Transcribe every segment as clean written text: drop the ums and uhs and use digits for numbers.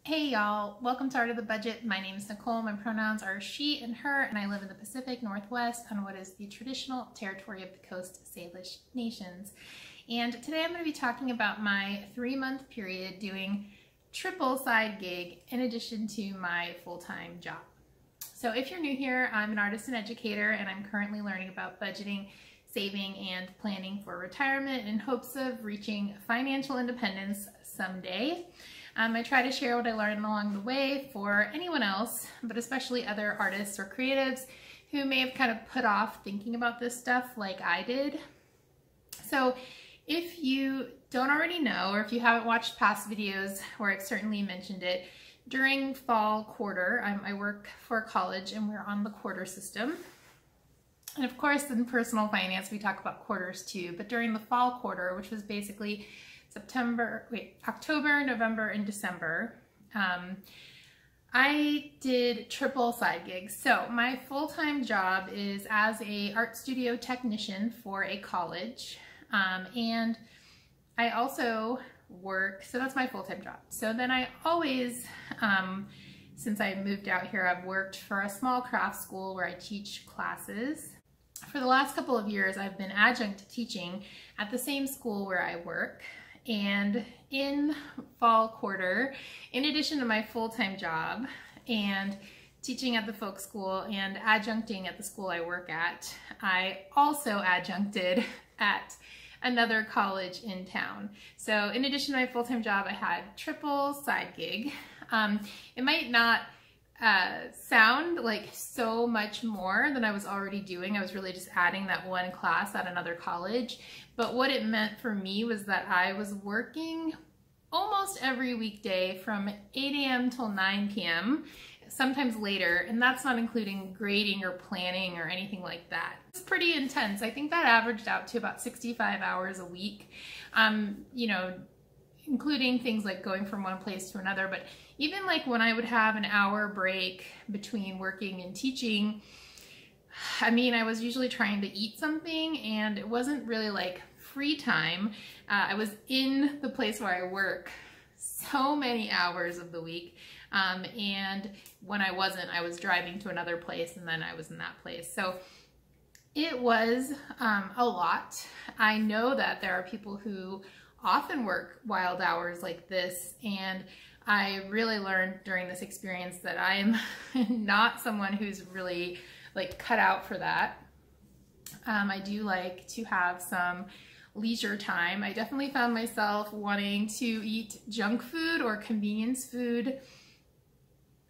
Hey y'all, welcome to Art of the Budget. My name is Nicole, my pronouns are she and her, and I live in the Pacific Northwest on what is the traditional territory of the Coast Salish Nations. And today I'm going to be talking about my 3-month period doing triple side gig in addition to my full-time job. So if you're new here, I'm an artist and educator, and I'm currently learning about budgeting, saving, and planning for retirement in hopes of reaching financial independence someday. I try to share what I learned along the way for anyone else, but especially other artists or creatives who may have kind of put off thinking about this stuff like I did. So if you don't already know, or if you haven't watched past videos where I've certainly mentioned it, during fall quarter, I work for a college and we're on the quarter system. And of course, in personal finance, we talk about quarters too, but during the fall quarter, which was basically October, November, and December, I did triple side gigs. So my full-time job is as a art studio technician for a college, and I also work, so that's my full-time job. So then I always, since I moved out here, I've worked for a small craft school where I teach classes. For the last couple of years, I've been adjunct teaching at the same school where I work. And in fall quarter, in addition to my full-time job and teaching at the folk school and adjuncting at the school I work at, I also adjuncted at another college in town. So in addition to my full-time job, I had triple side gig. It might not sound like so much more than I was already doing. I was really just adding that one class at another college. But what it meant for me was that I was working almost every weekday from 8 a.m. till 9 p.m., sometimes later, and that's not including grading or planning or anything like that. It's pretty intense. I think that averaged out to about 65 hours a week, you know, including things like going from one place to another. But even like when I would have an hour break between working and teaching, I mean, I was usually trying to eat something, and it wasn't really like free time. I was in the place where I work so many hours of the week, and when I wasn't, I was driving to another place, and then I was in that place. So it was a lot. I know that there are people who often work wild hours like this, and I really learned during this experience that I'm not someone who's really like cut out for that. I do like to have some leisure time. I definitely found myself wanting to eat junk food or convenience food.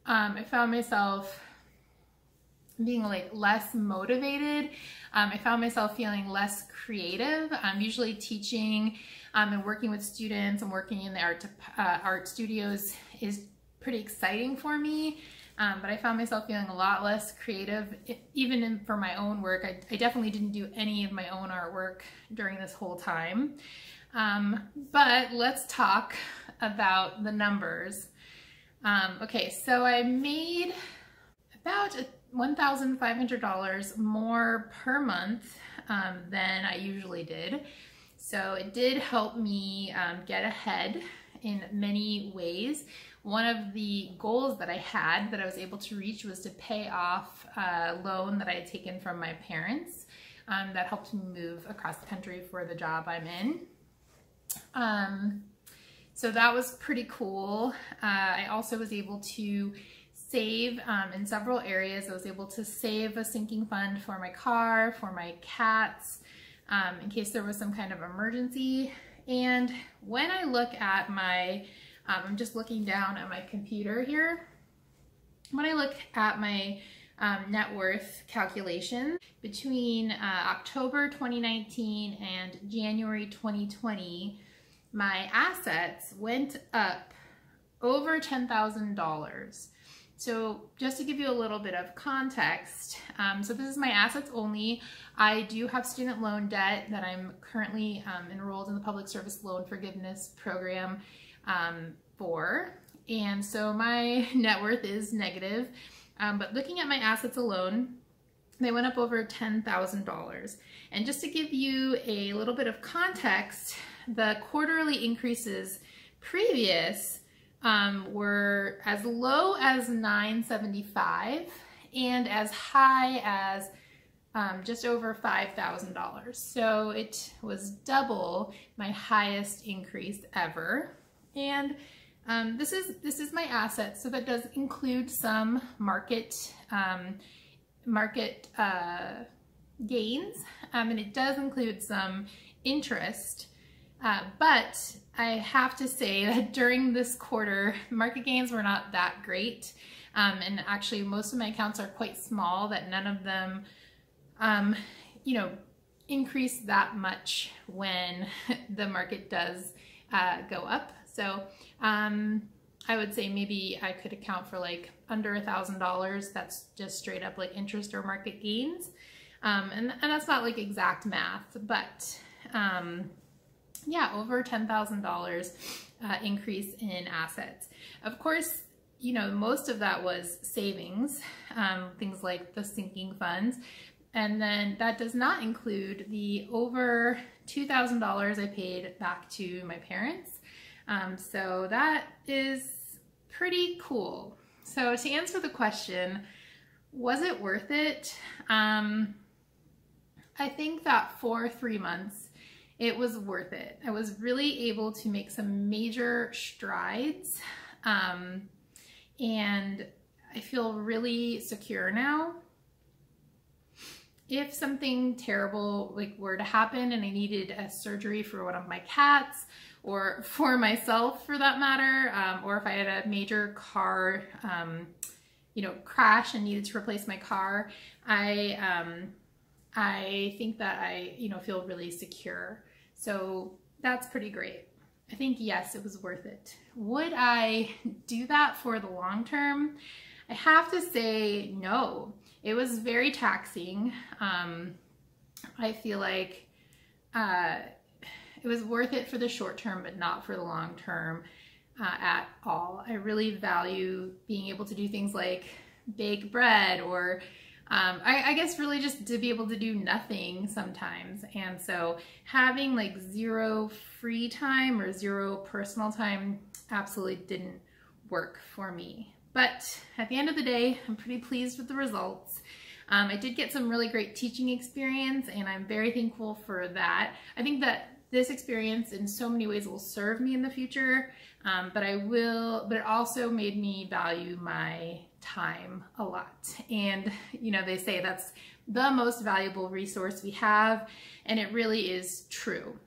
I found myself being like less motivated. I found myself feeling less creative. I'm usually teaching and working with students and working in the art studios is pretty exciting for me. But I found myself feeling a lot less creative, even for my own work. I definitely didn't do any of my own artwork during this whole time. But let's talk about the numbers. Okay, so I made about $1,500 more per month than I usually did. So it did help me get ahead in many ways. One of the goals that I had that I was able to reach was to pay off a loan that I had taken from my parents that helped me move across the country for the job I'm in. So that was pretty cool. I also was able to save in several areas. I was able to save a sinking fund for my car, for my cats, in case there was some kind of emergency. And when I look at my, I'm just looking down at my computer here. When I look at my net worth calculation between October 2019 and January 2020, my assets went up over $10,000. So just to give you a little bit of context, so this is my assets only. I do have student loan debt that I'm currently enrolled in the Public Service Loan Forgiveness Program for, and so my net worth is negative. But looking at my assets alone, they went up over $10,000. And just to give you a little bit of context, the quarterly increases previous were as low as $975 and as high as just over $5,000. So it was double my highest increase ever. And this is my asset, so that does include some market gains, and it does include some interest. But I have to say that during this quarter, market gains were not that great. And actually most of my accounts are quite small, that none of them, you know, increase that much when the market does go up. So I would say maybe I could account for like under $1,000. That's just straight up like interest or market gains. And that's not like exact math, but yeah, over $10,000 increase in assets. Of course, you know, most of that was savings, things like the sinking funds. And then that does not include the over $2,000 I paid back to my parents. So that is pretty cool. So to answer the question, was it worth it? I think that for 3 months, it was worth it. I was really able to make some major strides, and I feel really secure now. If something terrible like were to happen and I needed a surgery for one of my cats, or for myself for that matter, or if I had a major car, you know, crash and needed to replace my car, I think that I, you know, feel really secure. So that's pretty great. I think, yes, it was worth it. Would I do that for the long term? I have to say no. It was very taxing. I feel like it was worth it for the short term, but not for the long term at all. I really value being able to do things like bake bread, or I guess really just to be able to do nothing sometimes. And so having like zero free time or zero personal time absolutely didn't work for me. But at the end of the day, I'm pretty pleased with the results. I did get some really great teaching experience, and I'm very thankful for that. I think that this experience in so many ways will serve me in the future, but it also made me value my time a lot. And you know, they say that's the most valuable resource we have, and it really is true.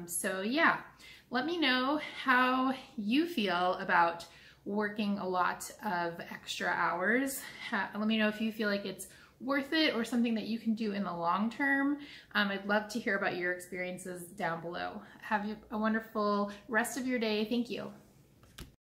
So yeah, let me know how you feel about working a lot of extra hours. Let me know if you feel like it's worth it or something that you can do in the long term. I'd love to hear about your experiences down below. Have a wonderful rest of your day. Thank you.